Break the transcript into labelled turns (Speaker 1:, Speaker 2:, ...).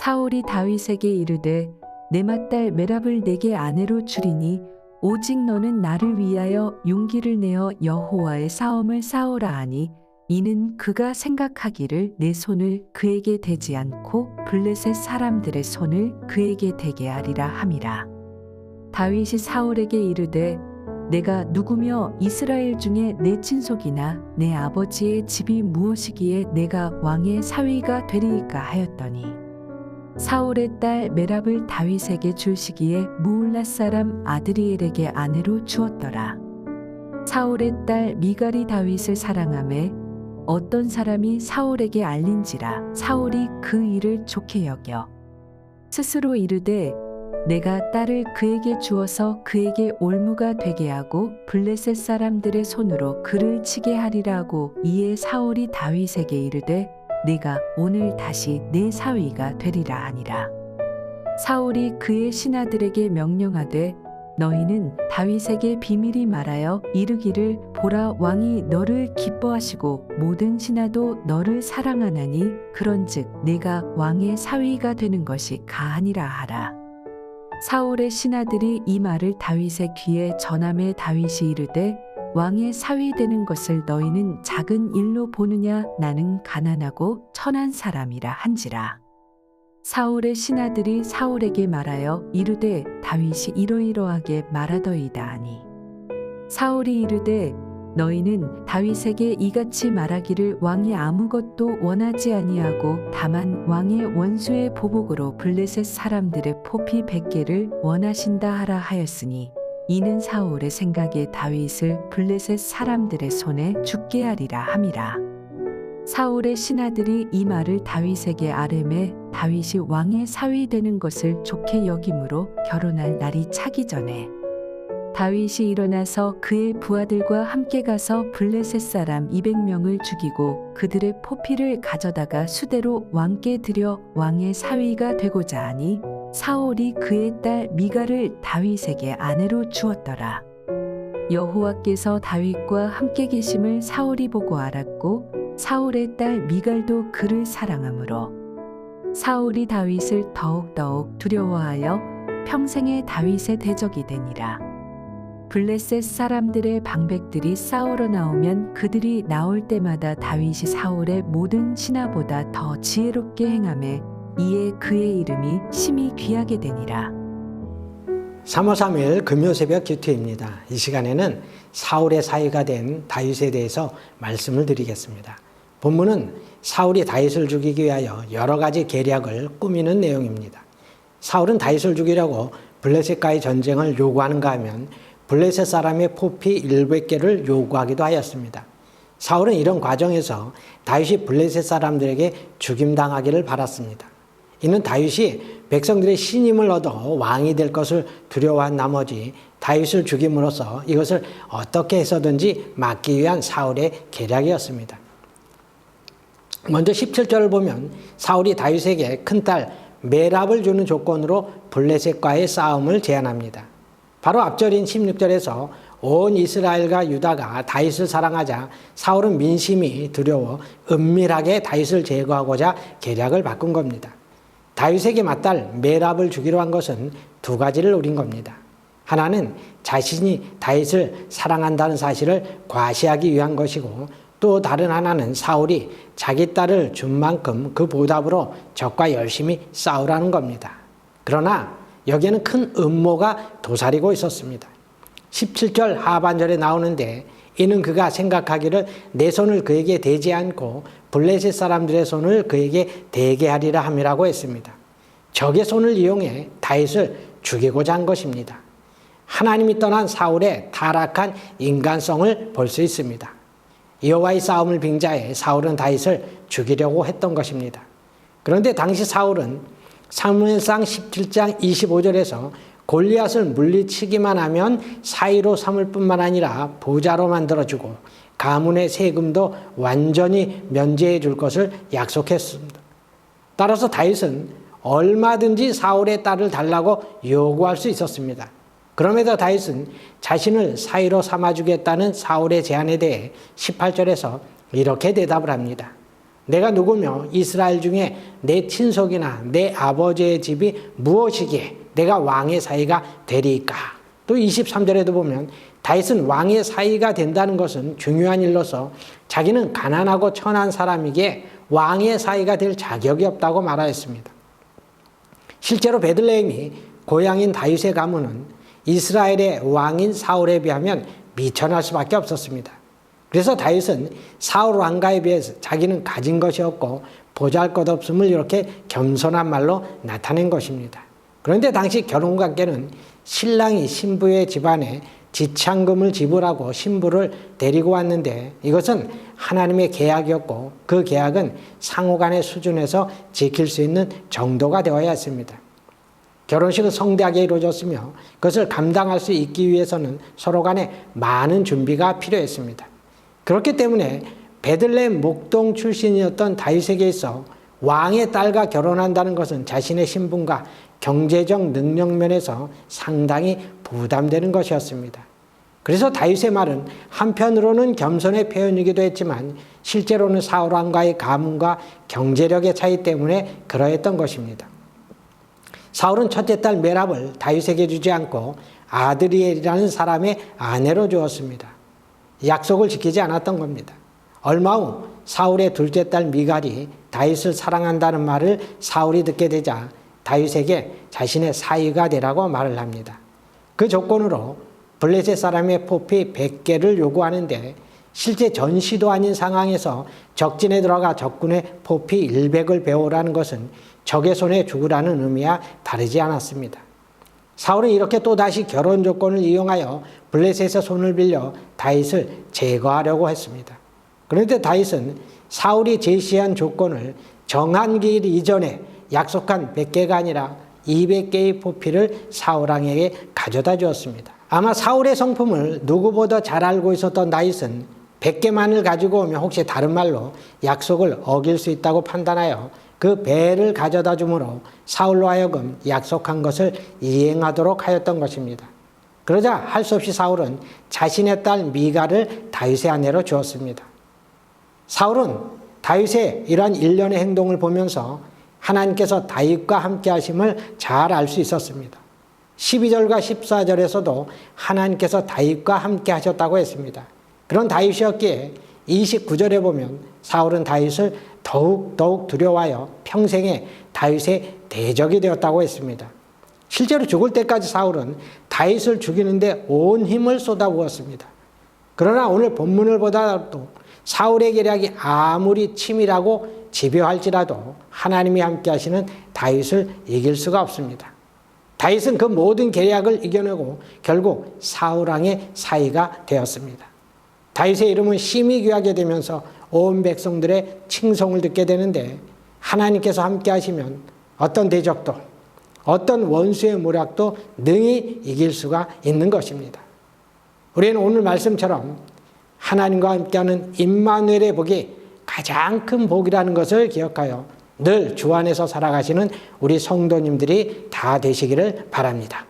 Speaker 1: 사울이 다윗에게 이르되 내 맏딸 메랍을 내게 아내로 주리니 오직 너는 나를 위하여 용기를 내어 여호와의 싸움을 싸우라 하니 이는 그가 생각하기를 내 손을 그에게 대지 않고 블레셋 사람들의 손을 그에게 대게 하리라 함이라. 다윗이 사울에게 이르되 내가 누구며 이스라엘 중에 내 친속이나 내 아버지의 집이 무엇이기에 내가 왕의 사위가 되리이까 하였더니 사울의 딸 메랍을 다윗에게 줄 시기에 무울랏 사람 아드리엘에게 아내로 주었더라. 사울의 딸 미갈이 다윗을 사랑하매 어떤 사람이 사울에게 알린지라 사울이 그 일을 좋게 여겨 스스로 이르되 내가 딸을 그에게 주어서 그에게 올무가 되게 하고 블레셋 사람들의 손으로 그를 치게 하리라 하고 이에 사울이 다윗에게 이르되 네가 오늘 다시 내 사위가 되리라 하니라. 사울이 그의 신하들에게 명령하되 너희는 다윗에게 비밀히 말하여 이르기를 보라 왕이 너를 기뻐하시고 모든 신하도 너를 사랑하나니 그런즉 네가 왕의 사위가 되는 것이 가하니라 하라. 사울의 신하들이 이 말을 다윗의 귀에 전하매 다윗이 이르되 왕의 사위 되는 것을 너희는 작은 일로 보느냐 나는 가난하고 천한 사람이라 한지라. 사울의 신하들이 사울에게 말하여 이르되 다윗이 이러이러하게 말하더이다 하니 사울이 이르되 너희는 다윗에게 이같이 말하기를 왕이 아무것도 원하지 아니하고 다만 왕의 원수의 보복으로 블레셋 사람들의 포피 100개를 원하신다 하라 하였으니 이는 사울의 생각에 다윗을 블레셋 사람들의 손에 죽게 하리라 함이라. 사울의 신하들이 이 말을 다윗에게 아뢰매 다윗이 왕의 사위 되는 것을 좋게 여김으로 결혼할 날이 차기 전에 다윗이 일어나서 그의 부하들과 함께 가서 블레셋 사람 200명을 죽이고 그들의 포피를 가져다가 수대로 왕께 드려 왕의 사위가 되고자 하니 사울이 그의 딸 미갈을 다윗에게 아내로 주었더라. 여호와께서 다윗과 함께 계심을 사울이 보고 알았고 사울의 딸 미갈도 그를 사랑하므로 사울이 다윗을 더욱더욱 두려워하여 평생에 다윗의 대적이 되니라. 블레셋 사람들의 방백들이 싸우러 나오면 그들이 나올 때마다 다윗이 사울의 모든 신하보다 더 지혜롭게 행하매 이에 그의 이름이 심히 귀하게 되니라.
Speaker 2: 3월 3일 금요 새벽 기투입니다. 이 시간에는 사울의 사위가 된 다윗에 대해서 말씀을 드리겠습니다. 본문은 사울이 다윗을 죽이기 위하여 여러 가지 계략을 꾸미는 내용입니다. 사울은 다윗을 죽이려고 블레셋과의 전쟁을 요구하는가 하면 블레셋 사람의 포피 700개를 요구하기도 하였습니다. 사울은 이런 과정에서 다윗이 블레셋 사람들에게 죽임당하기를 바랐습니다. 이는 다윗이 백성들의 신임을 얻어 왕이 될 것을 두려워한 나머지 다윗을 죽임으로써 이것을 어떻게 해서든지 막기 위한 사울의 계략이었습니다. 먼저 17절을 보면 사울이 다윗에게 큰딸 메랍을 주는 조건으로 블레셋과의 싸움을 제안합니다. 바로 앞절인 16절에서 온 이스라엘과 유다가 다윗을 사랑하자 사울은 민심이 두려워 은밀하게 다윗을 제거하고자 계략을 바꾼 겁니다. 다윗에게 맏딸 메랍을 주기로 한 것은 두 가지를 노린 겁니다. 하나는 자신이 다윗을 사랑한다는 사실을 과시하기 위한 것이고 또 다른 하나는 사울이 자기 딸을 준 만큼 그 보답으로 적과 열심히 싸우라는 겁니다. 그러나 여기에는 큰 음모가 도사리고 있었습니다. 17절 하반절에 나오는데 이는 그가 생각하기를 내 손을 그에게 대지 않고 블레셋 사람들의 손을 그에게 대게 하리라 함이라고 했습니다. 적의 손을 이용해 다윗을 죽이고자 한 것입니다. 하나님이 떠난 사울의 타락한 인간성을 볼 수 있습니다. 여호와의 싸움을 빙자해 사울은 다윗을 죽이려고 했던 것입니다. 그런데 당시 사울은 사무엘상 17장 25절에서 골리앗을 물리치기만 하면 사위로 삼을 뿐만 아니라 부자로 만들어주고 가문의 세금도 완전히 면제해 줄 것을 약속했습니다. 따라서 다윗은 얼마든지 사울의 딸을 달라고 요구할 수 있었습니다. 그럼에도 다윗은 자신을 사위로 삼아주겠다는 사울의 제안에 대해 18절에서 이렇게 대답을 합니다. 내가 누구며 이스라엘 중에 내 친속이나 내 아버지의 집이 무엇이기에 내가 왕의 사이가 되리이까. 또 23절에도 보면 다윗은 왕의 사이가 된다는 것은 중요한 일로서 자기는 가난하고 천한 사람이기에 왕의 사이가 될 자격이 없다고 말하였습니다. 실제로 베들레헴이 고향인 다윗의 가문은 이스라엘의 왕인 사울에 비하면 미천할 수밖에 없었습니다. 그래서 다윗은 사울 왕가에 비해서 자기는 가진 것이 없고 보잘것없음을 이렇게 겸손한 말로 나타낸 것입니다. 그런데 당시 결혼관계는 신랑이 신부의 집안에 지참금을 지불하고 신부를 데리고 왔는데 이것은 하나님의 계약이었고 그 계약은 상호간의 수준에서 지킬 수 있는 정도가 되어야 했습니다. 결혼식은 성대하게 이루어졌으며 그것을 감당할 수 있기 위해서는 서로 간에 많은 준비가 필요했습니다. 그렇기 때문에 베들레헴 목동 출신이었던 다윗에게 있어 왕의 딸과 결혼한다는 것은 자신의 신분과 경제적 능력 면에서 상당히 부담되는 것이었습니다. 그래서 다윗의 말은 한편으로는 겸손의 표현이기도 했지만 실제로는 사울 왕과의 가문과 경제력의 차이 때문에 그러했던 것입니다. 사울은 첫째 딸 메랍을 다윗에게 주지 않고 아드리엘이라는 사람의 아내로 주었습니다. 약속을 지키지 않았던 겁니다. 얼마 후 사울의 둘째 딸 미갈이 다윗을 사랑한다는 말을 사울이 듣게 되자 다윗에게 자신의 사위가 되라고 말을 합니다. 그 조건으로 블레셋 사람의 포피 100개를 요구하는데 실제 전시도 아닌 상황에서 적진에 들어가 적군의 포피 100을 배우라는 것은 적의 손에 죽으라는 의미와 다르지 않았습니다. 사울은 이렇게 또다시 결혼 조건을 이용하여 블레셋의 손을 빌려 다윗을 제거하려고 했습니다. 그런데 다윗은 사울이 제시한 조건을 정한 기일 이전에 약속한 100개가 아니라 200개의 포피를 사울 왕에게 가져다 주었습니다. 아마 사울의 성품을 누구보다 잘 알고 있었던 다윗은 100개만을 가지고 오면 혹시 다른 말로 약속을 어길 수 있다고 판단하여 그 배를 가져다 주므로 사울로 하여금 약속한 것을 이행하도록 하였던 것입니다. 그러자 할 수 없이 사울은 자신의 딸 미갈을 다윗의 아내로 주었습니다. 사울은 다윗의 이러한 일련의 행동을 보면서 하나님께서 다윗과 함께 하심을 잘 알 수 있었습니다. 12절과 14절에서도 하나님께서 다윗과 함께 하셨다고 했습니다. 그런 다윗이었기에 29절에 보면 사울은 다윗을 더욱 두려워하여 평생에 다윗의 대적이 되었다고 했습니다. 실제로 죽을 때까지 사울은 다윗을 죽이는데 온 힘을 쏟아부었습니다. 그러나 오늘 본문을 보다도 사울의 계략이 아무리 치밀하고 집요할지라도 하나님이 함께 하시는 다윗을 이길 수가 없습니다. 다윗은 그 모든 계략을 이겨내고 결국 사울 왕의 사위가 되었습니다. 다윗의 이름은 심히 귀하게 되면서 온 백성들의 칭송을 듣게 되는데 하나님께서 함께 하시면 어떤 대적도 어떤 원수의 모략도 능히 이길 수가 있는 것입니다. 우리는 오늘 말씀처럼 하나님과 함께하는 임마누엘의 복이 가장 큰 복이라는 것을 기억하여 늘 주 안에서 살아가시는 우리 성도님들이 다 되시기를 바랍니다.